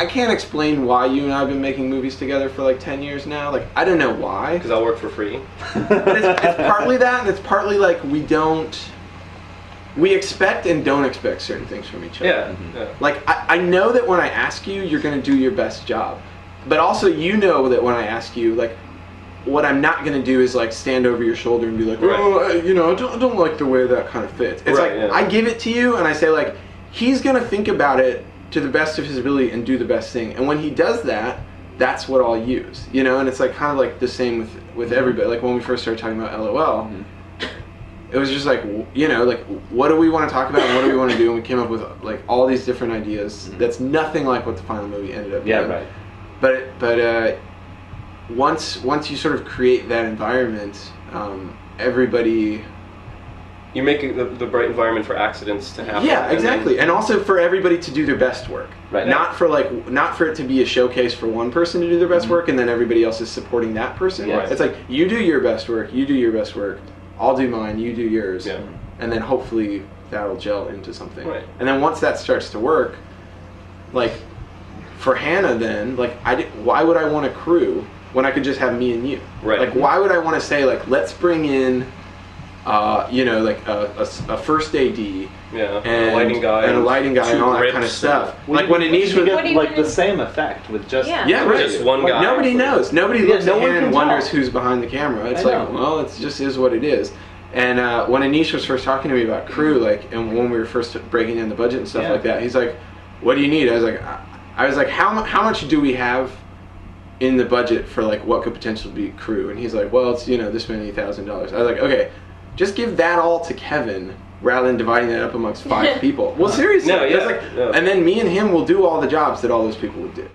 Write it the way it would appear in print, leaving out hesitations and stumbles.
I can't explain why you and I have been making movies together for like 10 years now. Like, I don't know why. Because I work for free. But it's partly that, and it's partly like we expect and don't expect certain things from each other. Yeah. Yeah. Like, I know that when I ask you, you're going to do your best job. But also, you know that when I ask you, like, what I'm not going to do is, like, stand over your shoulder and be like, oh, I don't like the way that kind of fits. It's I give it to you, and I say, like, he's going to think about it to the best of his ability and do the best thing. And when he does that, that's what I'll use, you know? And it's, like, kind of like the same with everybody. Like, when we first started talking about LOL, it was just like, you know, like, what do we want to talk about and what do we want to do? And we came up with, like, all these different ideas. That's nothing like what the final movie ended up being. Right. But once you sort of create that environment, everybody... You're making the right environment for accidents to happen. Yeah, exactly. And also for everybody to do their best work. Right. Not for it to be a showcase for one person to do their best work and then everybody else is supporting that person. Yes. It's like, you do your best work, you do your best work, I'll do mine, you do yours. Yeah. And then hopefully that'll gel into something. Right. And then once that starts to work, like, for Hannah then, like, why would I want a crew when I could just have me and you? Right. Like, why would I want to say, like, let's bring in... you know, like a first AD, and a lighting guy, and all that kind of stuff. Like when Eaves would get like the same effect with just right. Just one guy. Nobody knows. Nobody looks at Hannah and wonders tell. who's behind the camera. It's like, well, it just is what it is. And when Anish was first talking to me about crew, like, and when we were first breaking in the budget and stuff like that, he's like, "What do you need?" I was like, how much do we have in the budget for like what could potentially be crew? And he's like, well, it's, you know, this many $1,000. I was like, okay. Just give that all to Kevin rather than dividing that up amongst 5 people. Well, seriously. No, and then me and him will do all the jobs that all those people would do.